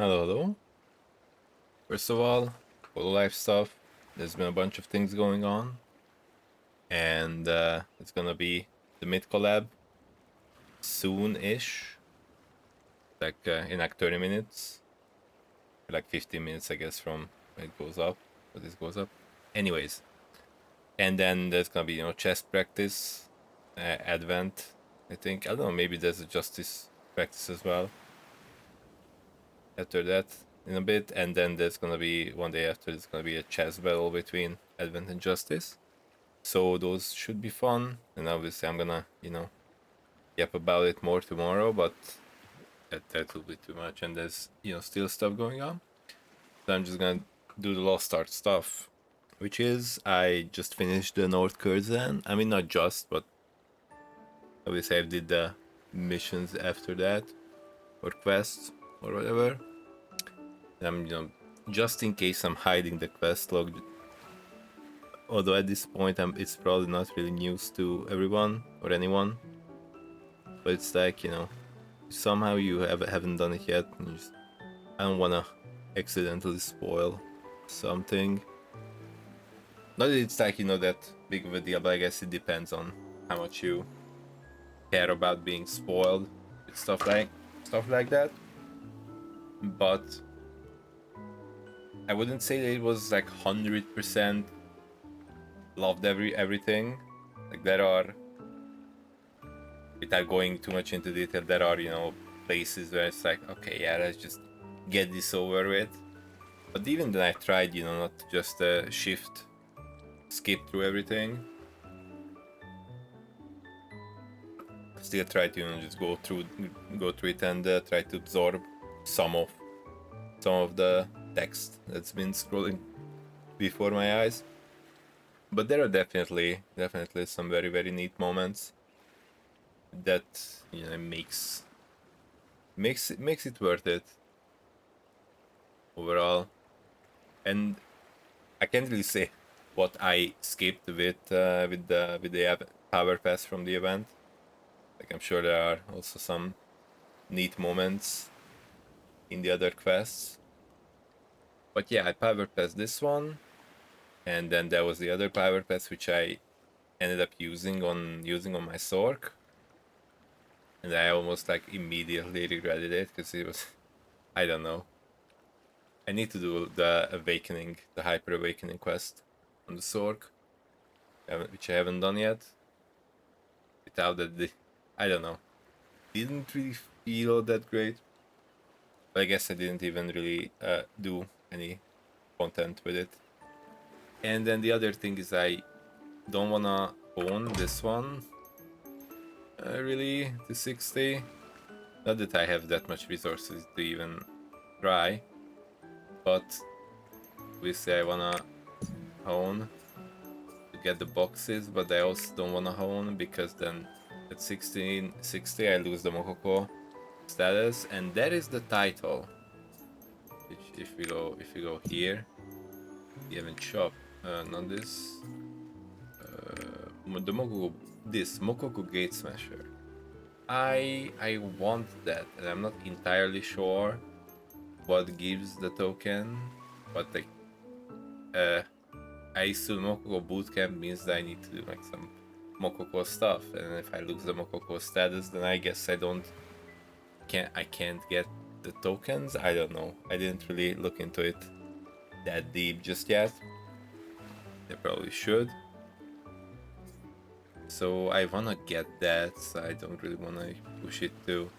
Hello, hello. First of all, for the life stuff, there's been a bunch of things going on, and it's gonna be the mid collab soon-ish, in like 30 minutes, like 15 minutes, I guess, from when it goes up. But this goes up, anyways. And then there's gonna be chess practice, advent. I think I don't know. Maybe there's a justice practice as well. After that, in a bit, and then there's gonna be one day after. There's gonna be a chess battle between advent and justice. So those should be fun, and obviously I'm gonna, yap about it more tomorrow, but that will be too much, and there's, still stuff going on. So I'm just gonna do the Lost Art stuff, which is, I just finished the North Kurzan. I mean, not just, but obviously I did the missions after that, or quests, or whatever. I'm, just in case I'm hiding the quest log, although at this point it's probably not really news to everyone or anyone, but it's like, somehow you haven't done it yet, and I don't want to accidentally spoil something. Not that it's like, that big of a deal, but I guess it depends on how much you care about being spoiled with stuff like that. But I wouldn't say that it was like 100% loved everything. Like, there are, without going too much into detail, there are, places where it's like, okay, yeah, let's just get this over with. But even then I tried, not to just skip through everything. Still try to, just go through it and try to absorb some of the text that's been scrolling before my eyes. But there are definitely some very, very neat moments that makes it worth it overall. And I can't really say what I skipped with the power pass from the event. Like, I'm sure there are also some neat moments in the other quests. But yeah, I power passed this one, and then there was the other power pass which I ended up using on my Sork, and I almost like immediately regretted it because it was, I don't know. I need to do the awakening, the hyper awakening quest on the Sork, which I haven't done yet. Without that, I don't know. Didn't really feel that great. But I guess I didn't even really do any content with it. And then the other thing is, I don't wanna own this one. Really, the 60. Not that I have that much resources to even try, but obviously I wanna own to get the boxes, but I also don't wanna own because then at 1660 I lose the Mokoko status, and that is the title. Which, if we go here, the event shop, not this, the Mokoko Gate Smasher. I want that, and I'm not entirely sure what gives the token, but like, I assume Mokoko bootcamp means that I need to do like some Mokoko stuff, and if I lose the Mokoko status, then I guess I can't get the tokens. I don't know. I didn't really look into it that deep just yet. I probably should. So I wanna get that, so I don't really wanna push it to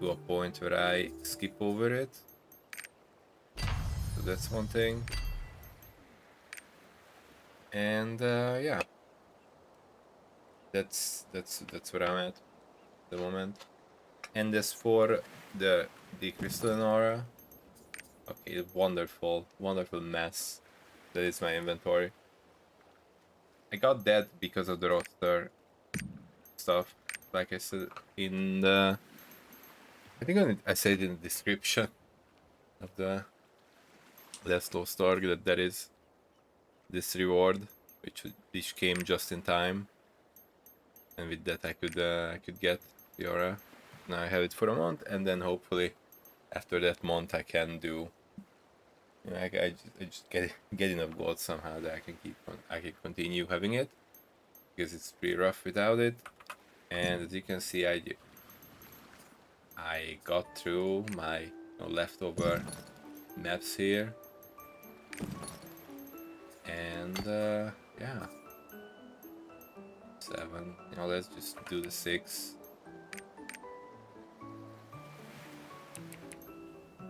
a point where I skip over it. So that's one thing. And yeah, that's where I'm at the moment. And as for the crystalline aura, okay, wonderful mess that is my inventory. I got that because of the roster stuff, like I said in the, I think I said in the description of the last Lost Ark that there is this reward which came just in time, and with that I could get the aura. Now I have it for a month, and then hopefully after that month I can do. You know, I just get enough gold somehow that I can continue having it, because it's pretty rough without it. And as you can see, I got through my leftover maps here, and yeah, 7. Let's just do the 6.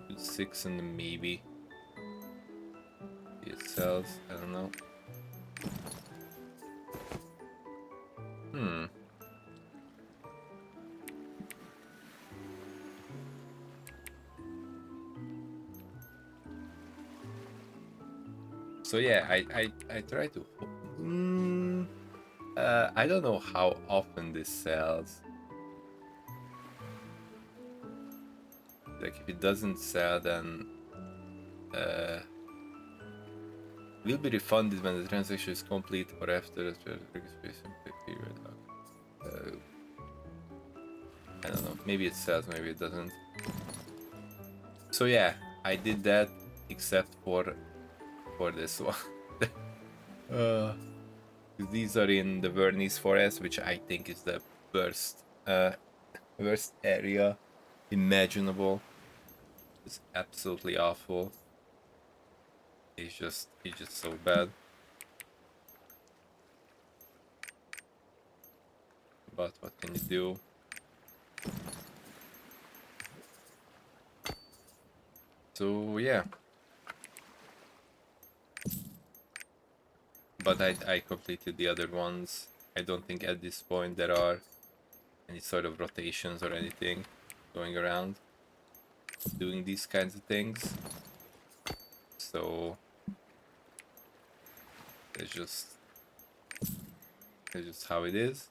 Do 6 and then maybe itself. I don't know. So yeah, I try to. I don't know how often this sells. Like if it doesn't sell, then will be refunded when the transaction is complete or after the registration period. I don't know. Maybe it sells, maybe it doesn't. So yeah, I did that except for this one. These are in the Vernese Forest, which I think is the worst area imaginable. It's absolutely awful. It's just so bad. But what can you do? So yeah. But I completed the other ones. I don't think at this point there are any sort of rotations or anything going around doing these kinds of things. So it's just how it is.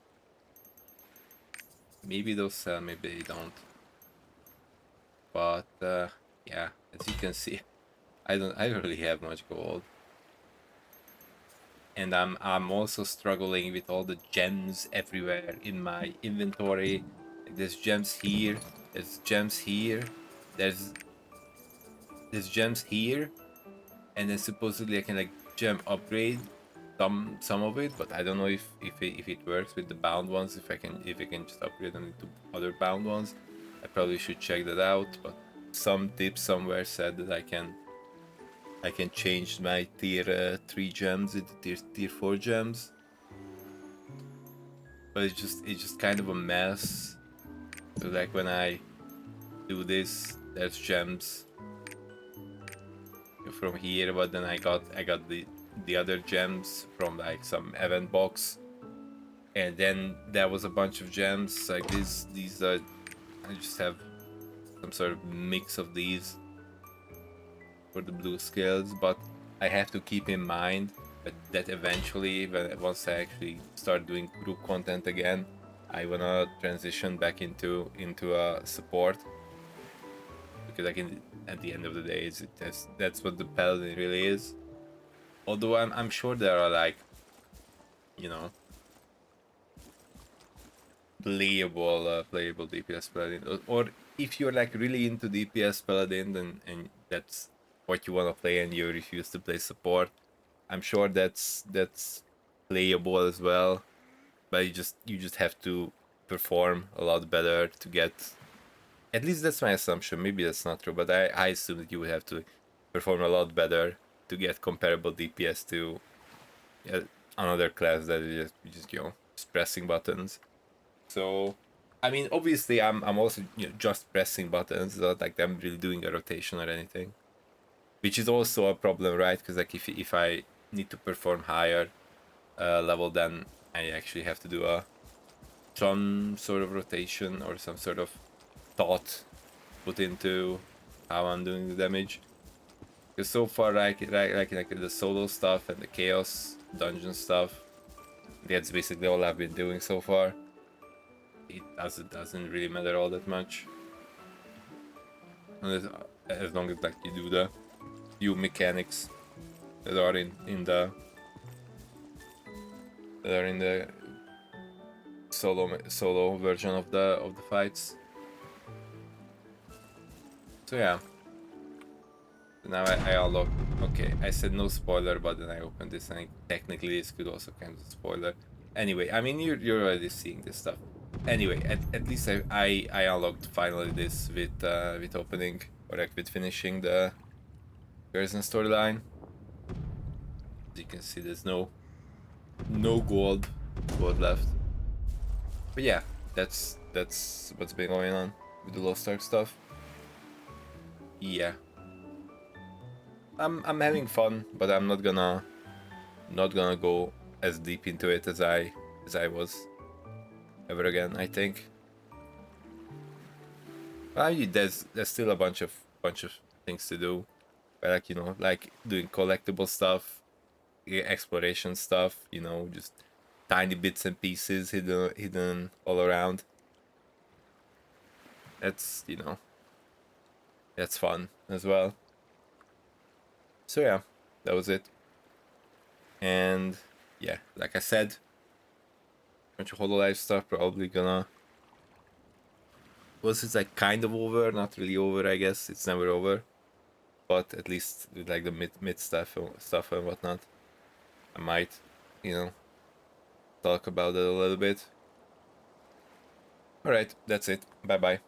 Maybe those sell, maybe they don't. But yeah, as you can see, I don't really have much gold. And I'm also struggling with all the gems everywhere in my inventory. Like there's gems here, there's gems here, there's gems here, and then supposedly I can like gem upgrade some of it, but I don't know if it works with the bound ones. If I can just upgrade them into other bound ones. I probably should check that out. But some tip somewhere said that I can change my tier 3 gems into tier 4 gems. But it's just kind of a mess. So like when I do this, there's gems from here, but then I got the other gems from like some event box, and then there was a bunch of gems like these are, I just have some sort of mix of these for the blue skills. But I have to keep in mind that eventually, once I actually start doing group content again, I wanna transition back into a support, because I can, at the end of the day, that's what the paladin really is. Although I'm sure there are like, playable DPS paladin, or if you're like really into DPS paladin, and that's what you want to play and you refuse to play support, I'm sure that's playable as well. But you just have to perform a lot better to get. At least that's my assumption. Maybe that's not true, but I assume that you would have to perform a lot better to get comparable DPS to another class that is just pressing buttons. So, I mean, obviously, I'm also just pressing buttons, not like I'm really doing a rotation or anything, which is also a problem, right? Because like if I need to perform higher level, then I actually have to do some sort of rotation or some sort of thought put into how I'm doing the damage. Because so far, like the solo stuff and the chaos dungeon stuff, that's basically all I've been doing so far. It doesn't really matter all that much, as long as like you do the few mechanics that are in the solo version of the fights. So So yeah. So now I unlock. Okay, I said no spoiler, but then I opened this, and technically this could also count as a spoiler. Anyway, I mean you're already seeing this stuff. Anyway, at least I unlocked finally this with opening, or like with finishing the Kurzan storyline. As you can see, there's no gold left. But yeah, that's what's been going on with the Lost Ark stuff. Yeah, I'm having fun, but I'm not gonna go as deep into it as I was ever again, I think. There's still a bunch of things to do, like like doing collectible stuff, exploration stuff, just tiny bits and pieces hidden all around. That's that's fun as well. So yeah, that was it. And yeah, like I said, bunch of Hololive stuff probably gonna. Well, it's like kind of over, not really over. I guess it's never over, but at least with like the mid stuff and whatnot, I might, you know, talk about it a little bit. All right, that's it. Bye bye.